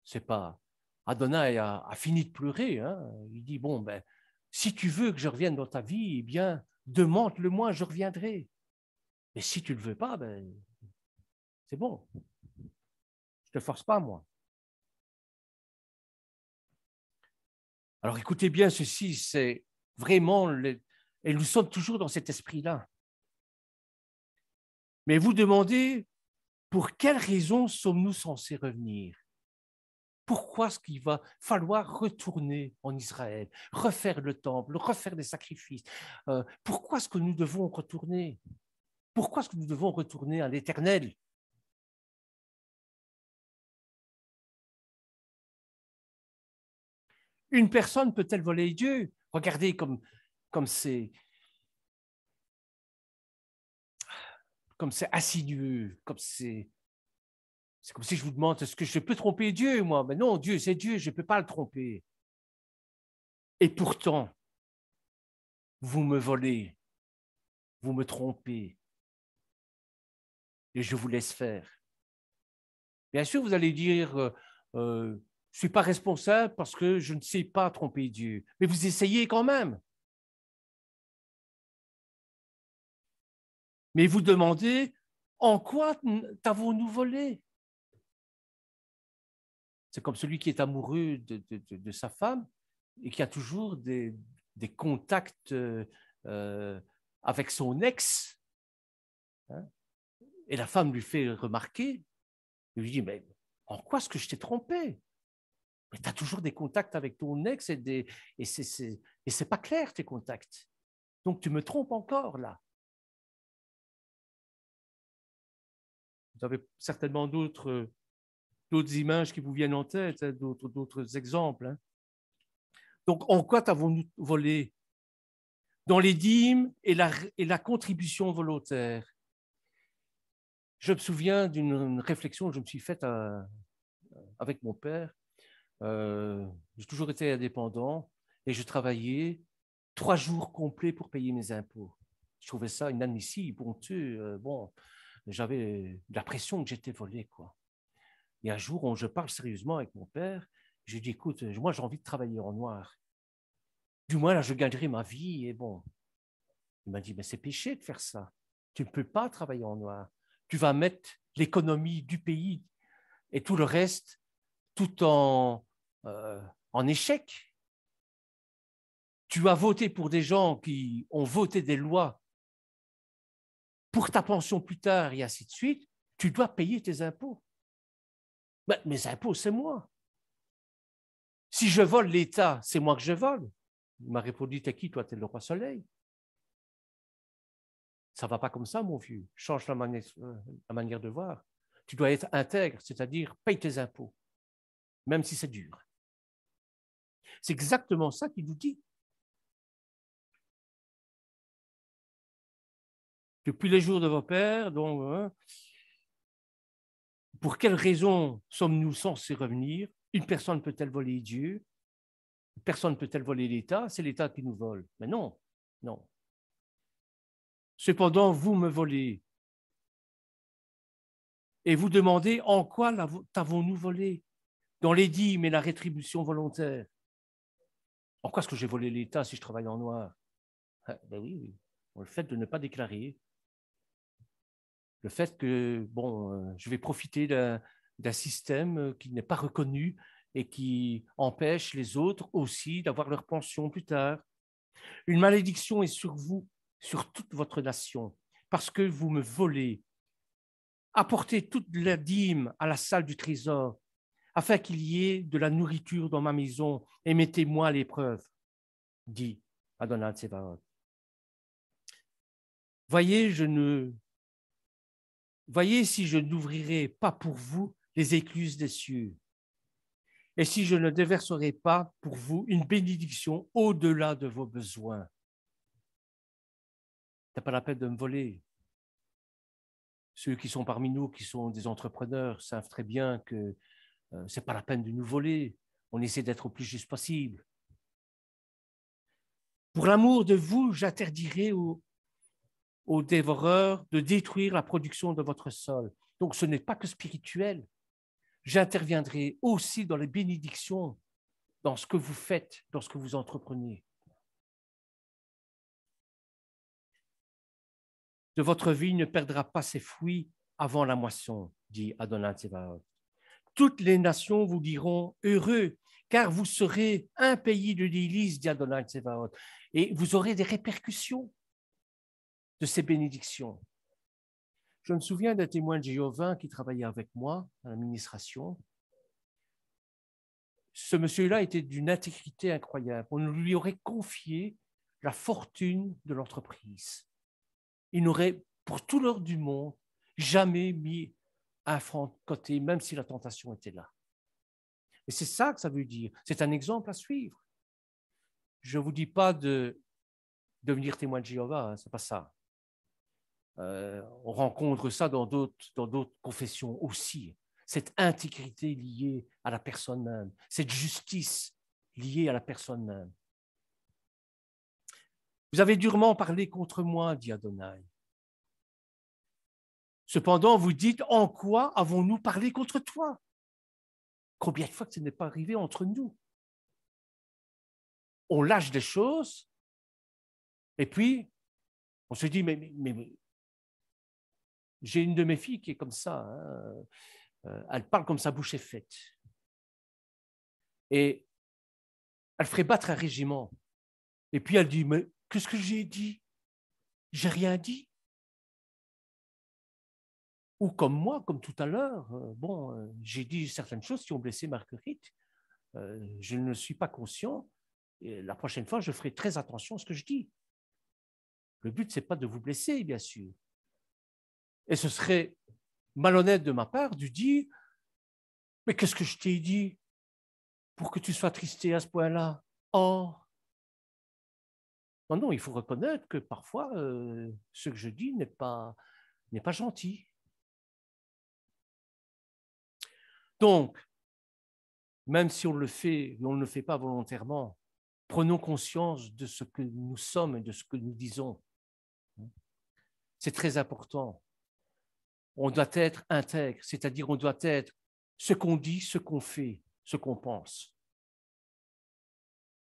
C'est pas Adonai a fini de pleurer. Hein. Il dit, bon, ben, si tu veux que je revienne dans ta vie, eh bien, demande-le-moi, je reviendrai. Mais si tu ne le veux pas, ben, c'est bon. Je ne te force pas, moi. Alors écoutez bien, ceci, c'est vraiment... Et nous sommes toujours dans cet esprit-là. Mais vous demandez, pour quelles raisons sommes-nous censés revenir? Pourquoi est-ce qu'il va falloir retourner en Israël, refaire le temple, refaire des sacrifices? Pourquoi est-ce que nous devons retourner? Pourquoi est-ce que nous devons retourner à l'Éternel? Une personne peut-elle voler Dieu? Regardez comme c'est assidu, c'est comme si je vous demande, est-ce que je peux tromper Dieu, moi? Mais non, Dieu, c'est Dieu, je ne peux pas le tromper. Et pourtant, vous me volez, vous me trompez, et je vous laisse faire. Bien sûr, vous allez dire, je ne suis pas responsable parce que je ne sais pas tromper Dieu. Mais vous essayez quand même. Mais vous demandez, en quoi t'avons-nous volé? C'est comme celui qui est amoureux de sa femme et qui a toujours des contacts avec son ex. Hein, et la femme lui fait remarquer, il lui dit, mais en quoi est-ce que je t'ai trompé? Mais tu as toujours des contacts avec ton ex et c'est pas clair tes contacts. Donc tu me trompes encore là. Vous avez certainement d'autres images qui vous viennent en tête, hein, d'autres exemples. Hein. Donc en quoi t'avons-nous volé? Dans les dîmes et la contribution volontaire. Je me souviens d'une réflexion que je me suis faite avec mon père. J'ai toujours été indépendant et je travaillais 3 jours complets pour payer mes impôts. Je trouvais ça inadmissible, honteux. Bon, j'avais l'impression que j'étais volé, quoi. Et un jour, je parle sérieusement avec mon père. Je lui dis, écoute, moi, j'ai envie de travailler en noir. Du moins, là, je gagnerai ma vie. Et bon, il m'a dit, mais c'est péché de faire ça. Tu ne peux pas travailler en noir. Tu vas mettre l'économie du pays et tout le reste tout en échec. Tu as voté pour des gens qui ont voté des lois pour ta pension plus tard et ainsi de suite. Tu dois payer tes impôts. Ben, mes impôts, c'est moi. Si je vole l'État, c'est moi que je vole. Il m'a répondu, t'es qui, toi, t'es le roi soleil. Ça ne va pas comme ça, mon vieux. Change la manière de voir. Tu dois être intègre, c'est-à-dire paye tes impôts, même si c'est dur. C'est exactement ça qu'il nous dit. Depuis les jours de vos pères, donc, hein, pour quelles raisons sommes-nous censés revenir? Une personne peut-elle voler Dieu? Une personne peut-elle voler l'État? C'est l'État qui nous vole. Mais non, non. Cependant, vous me volez. Et vous demandez en quoi t'avons-nous volé? Dans les dîmes et la rétribution volontaire. En quoi est-ce que j'ai volé l'État si je travaille en noir? Ah, ben oui, oui. Le fait de ne pas déclarer. Le fait que, bon, je vais profiter d'un système qui n'est pas reconnu et qui empêche les autres aussi d'avoir leur pension plus tard. Une malédiction est sur vous, sur toute votre nation, parce que vous me volez. Apportez toute la dîme à la salle du trésor, afin qu'il y ait de la nourriture dans ma maison, et mettez-moi à l'épreuve, dit Adonai Tsevaot. Voyez, voyez si je n'ouvrirai pas pour vous les écluses des cieux, et si je ne déverserai pas pour vous une bénédiction au-delà de vos besoins. Ce n'est pas la peine de me voler. Ceux qui sont parmi nous, qui sont des entrepreneurs, savent très bien que ce n'est pas la peine de nous voler. On essaie d'être le plus juste possible. Pour l'amour de vous, j'interdirai aux dévoreurs de détruire la production de votre sol. Donc, ce n'est pas que spirituel. J'interviendrai aussi dans les bénédictions, dans ce que vous faites, dans ce que vous entreprenez. de votre vie ne perdra pas ses fruits avant la moisson, dit Adonai Tsebaot. Toutes les nations vous diront heureux, car vous serez un pays de délices, dit Adonai Tsebaot, et vous aurez des répercussions de ces bénédictions. Je me souviens d'un témoin de Jéhovah qui travaillait avec moi à l'administration. Ce monsieur-là était d'une intégrité incroyable. On lui aurait confié la fortune de l'entreprise. Il n'aurait, pour tout l'or du monde, jamais mis un franc de côté, même si la tentation était là. Et c'est ça que ça veut dire. C'est un exemple à suivre. Je ne vous dis pas de devenir témoin de Jéhovah, hein, ce n'est pas ça. On rencontre ça dans d'autres confessions aussi. Cette intégrité liée à la personne même, cette justice liée à la personne même. Vous avez durement parlé contre moi, dit Adonai. Cependant, vous dites, en quoi avons-nous parlé contre toi? Combien de fois que ce n'est pas arrivé entre nous? On lâche des choses et puis on se dit, mais j'ai une de mes filles qui est comme ça, hein. Elle parle comme sa bouche est faite. Et elle ferait battre un régiment. Et puis elle dit, mais qu'est-ce que j'ai dit? J'ai rien dit. Ou comme moi, comme tout à l'heure, j'ai dit certaines choses qui ont blessé Marguerite. Je ne suis pas conscient. Et la prochaine fois, je ferai très attention à ce que je dis. Le but, ce n'est pas de vous blesser, bien sûr. Et ce serait malhonnête de ma part de dire, mais qu'est-ce que je t'ai dit pour que tu sois attristé à ce point-là? Oh! Non, il faut reconnaître que parfois, ce que je dis n'est pas gentil. Donc, même si on ne le fait pas volontairement, prenons conscience de ce que nous sommes et de ce que nous disons. C'est très important. On doit être intègre, c'est-à-dire on doit être ce qu'on dit, ce qu'on fait, ce qu'on pense.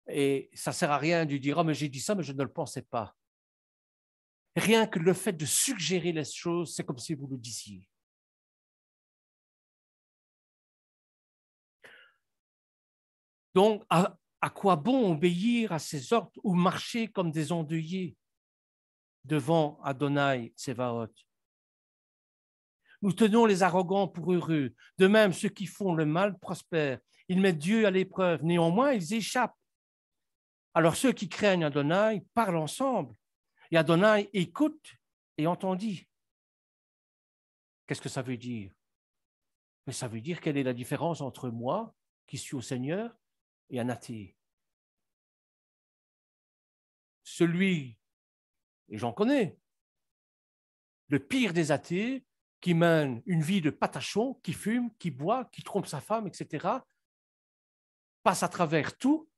Et ça ne sert à rien de dire « Ah, mais j'ai dit ça, mais je ne le pensais pas ». Rien que le fait de suggérer les choses, c'est comme si vous le disiez. Donc, à quoi bon obéir à ses ordres ou marcher comme des endeuillés devant Adonai Tsevaot? Nous tenons les arrogants pour heureux. De même, ceux qui font le mal prospèrent. Ils mettent Dieu à l'épreuve. Néanmoins, ils échappent. Alors, ceux qui craignent Adonai parlent ensemble. Et Adonai écoute et entendit. Qu'est-ce que ça veut dire? Mais ça veut dire quelle est la différence entre moi, qui suis au Seigneur, et un athée. Celui, et j'en connais, le pire des athées, qui mène une vie de patachon, qui fume, qui boit, qui trompe sa femme, etc., passe à travers tout,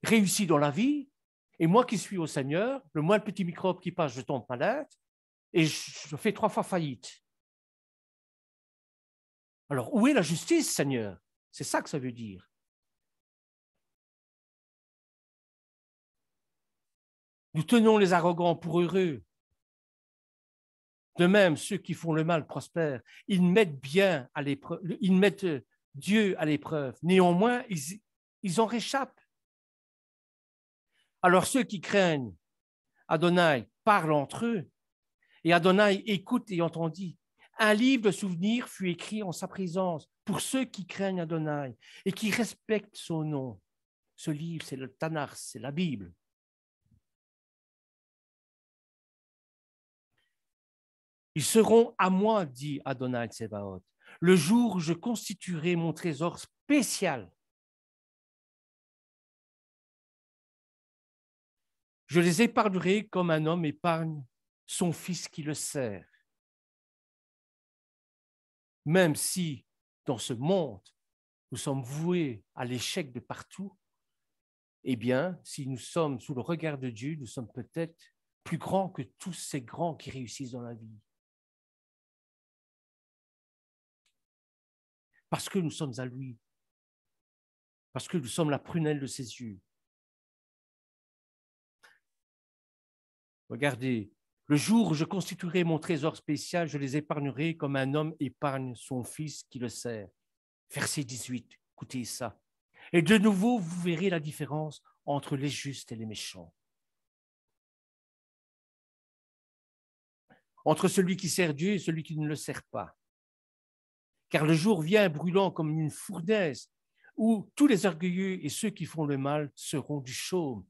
réussit dans la vie, et moi qui suis au Seigneur, le moins petit microbe qui passe, je tombe malade, et je fais 3 fois faillite. Alors, où est la justice, Seigneur? C'est ça que ça veut dire. Nous tenons les arrogants pour heureux. De même, ceux qui font le mal prospèrent. Ils mettent bien à l'épreuve, ils mettent Dieu à l'épreuve. Néanmoins, ils en réchappent. Alors ceux qui craignent Adonai parlent entre eux, et Adonai écoute et entendit. Un livre de souvenirs fut écrit en sa présence pour ceux qui craignent Adonai et qui respectent son nom. Ce livre, c'est le Tanakh, c'est la Bible. Ils seront à moi, dit Adonai Tsebaot, le jour où je constituerai mon trésor spécial. Je les épargnerai comme un homme épargne son fils qui le sert. Même si, dans ce monde, nous sommes voués à l'échec de partout, eh bien, si nous sommes sous le regard de Dieu, nous sommes peut-être plus grands que tous ces grands qui réussissent dans la vie. Parce que nous sommes à lui. Parce que nous sommes la prunelle de ses yeux. Regardez, Le jour où je constituerai mon trésor spécial, je les épargnerai comme un homme épargne son fils qui le sert. Verset 18, écoutez ça. Et de nouveau, vous verrez la différence entre les justes et les méchants. Entre celui qui sert Dieu et celui qui ne le sert pas. Car le jour vient brûlant comme une fournaise, où tous les orgueilleux et ceux qui font le mal seront du chaume.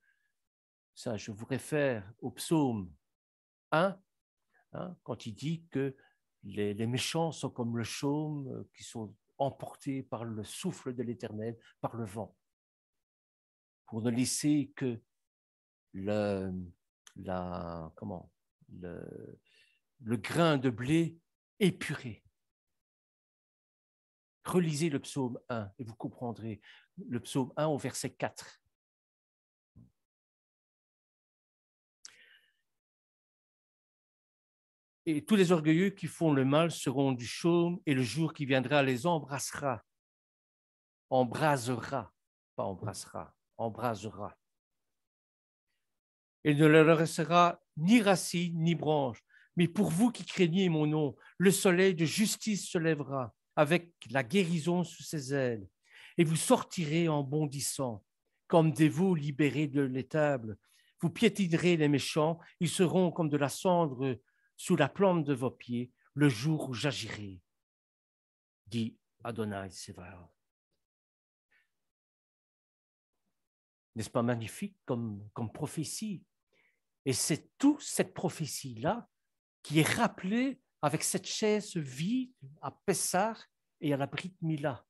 Ça, je vous réfère au psaume 1, quand il dit que les méchants sont comme le chaume, qui sont emportés par le souffle de l'Éternel, par le vent, pour ne laisser que le grain de blé épuré. Relisez le psaume 1 et vous comprendrez. Le psaume 1 au verset 4. Et tous les orgueilleux qui font le mal seront du chaume, et le jour qui viendra les embrassera. Embrasera, pas embrassera, embrasera. Il ne leur restera ni racine ni branche. Mais pour vous qui craignez mon nom, le soleil de justice se lèvera avec la guérison sous ses ailes. Et vous sortirez en bondissant, comme des veaux libérés de l'étable. Vous piétinerez les méchants, ils seront comme de la cendre sous la plante de vos pieds, le jour où j'agirai, dit Adonai Tsevaot. N'est-ce pas magnifique comme prophétie? Et c'est toute cette prophétie-là qui est rappelée avec cette chaise vide à Pessah et à la Brit Mila,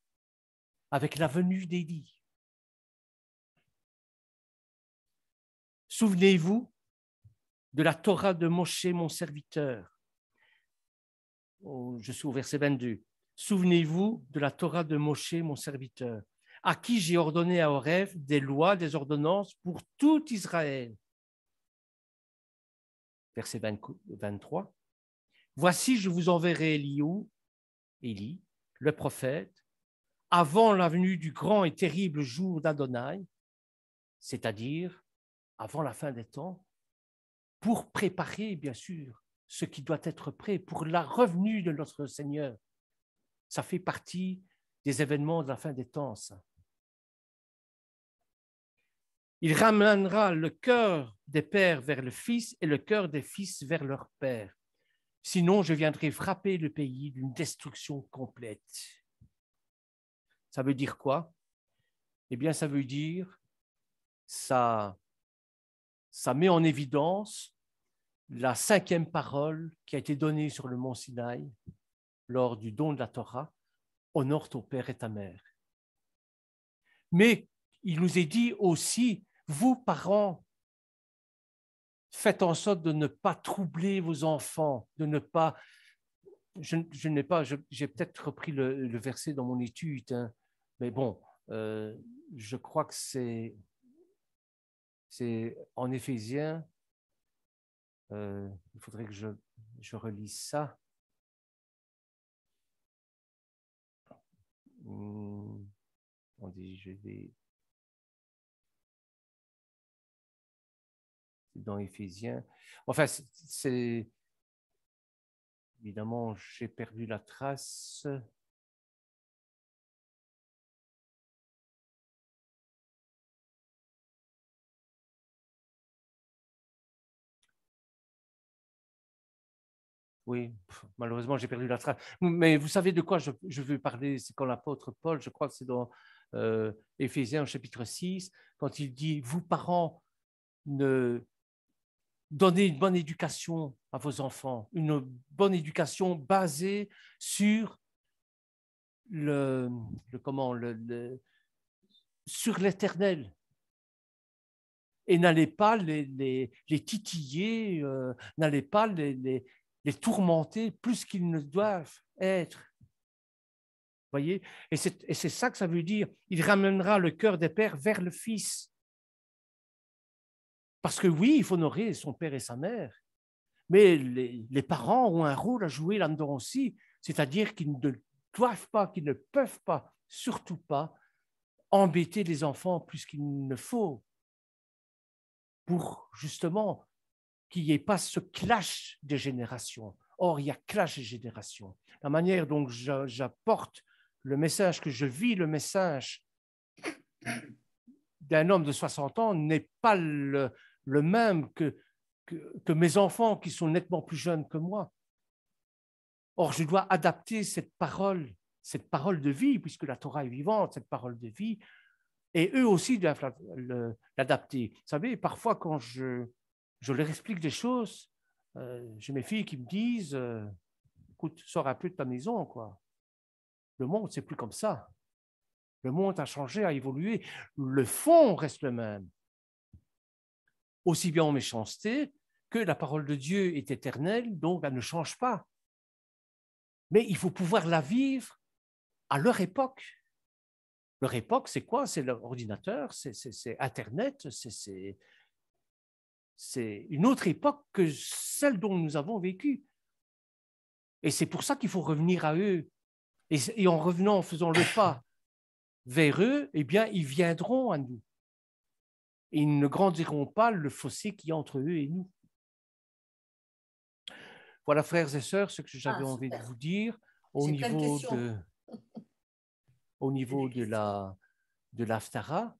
avec la venue d'Élie. Souvenez-vous de la Torah de Moshe, mon serviteur. Je suis au verset 22. Souvenez-vous de la Torah de Moshe, mon serviteur, à qui j'ai ordonné à Horeb des lois, des ordonnances pour tout Israël. Verset 23. Voici, je vous enverrai Élie, le prophète, avant la venue du grand et terrible jour d'Adonai, c'est-à-dire avant la fin des temps, pour préparer, bien sûr, ce qui doit être prêt pour la revenue de notre Seigneur. Ça fait partie des événements de la fin des temps, ça. Il ramènera le cœur des pères vers le fils et le cœur des fils vers leur père. Sinon, je viendrai frapper le pays d'une destruction complète. Ça veut dire quoi? Eh bien, ça veut dire, ça met en évidence la 5e parole qui a été donnée sur le mont Sinaï lors du don de la Torah, honore ton père et ta mère. Mais il nous est dit aussi, vous parents, faites en sorte de ne pas troubler vos enfants, de ne pas, j'ai peut-être repris le verset dans mon étude, mais bon, je crois que c'est en Éphésiens, il faudrait que je relise ça. Attendez, je vais... dans Éphésiens. Enfin, c'est... Évidemment, j'ai perdu la trace. Oui, malheureusement, j'ai perdu la trace. Mais vous savez de quoi je veux parler? C'est quand l'apôtre Paul, je crois que c'est dans Éphésiens chapitre 6, quand il dit, vous parents, donnez une bonne éducation à vos enfants, une bonne éducation basée sur sur l'Éternel. Et n'allez pas les titiller, n'allez pas les tourmenter plus qu'ils ne doivent être. Voyez? Et c'est ça que ça veut dire. Il ramènera le cœur des pères vers le fils. Parce que oui, il faut honorer son père et sa mère. Mais les parents ont un rôle à jouer là-dedans aussi. C'est-à-dire qu'ils ne doivent pas, qu'ils ne peuvent pas, surtout pas, embêter les enfants plus qu'il ne faut pour justement qu'il n'y ait pas ce clash des générations. Or, il y a clash des générations. La manière dont j'apporte le message, que je vis le message d'un homme de 60 ans n'est pas le même que mes enfants qui sont nettement plus jeunes que moi. Or, je dois adapter cette parole de vie, puisque la Torah est vivante, cette parole de vie, et eux aussi doivent l'adapter. Vous savez, parfois, quand je leur explique des choses, j'ai mes filles qui me disent écoute, sors un peu de ta maison, quoi. Le monde, c'est plus comme ça. Le monde a changé, a évolué. Le fond reste le même. Aussi bien en méchanceté que la parole de Dieu est éternelle, donc elle ne change pas. Mais il faut pouvoir la vivre à leur époque. Leur époque, c'est quoi? C'est l'ordinateur, c'est Internet, c'est une autre époque que celle dont nous avons vécu. Et c'est pour ça qu'il faut revenir à eux. Et en revenant, en faisant le pas vers eux, eh bien, ils viendront à nous. Et ils ne grandiront pas le fossé qu'il y a entre eux et nous. Voilà, frères et sœurs, ce que j'avais envie de vous dire au niveau de l'Haftara.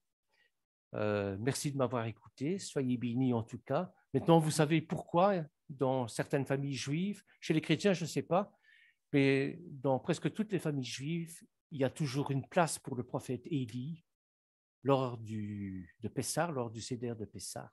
Merci de m'avoir écouté. Soyez bénis en tout cas. Maintenant, vous savez pourquoi dans certaines familles juives, chez les chrétiens, je ne sais pas, mais dans presque toutes les familles juives, il y a toujours une place pour le prophète Élie lors de Pessah, lors du Seder de Pessah.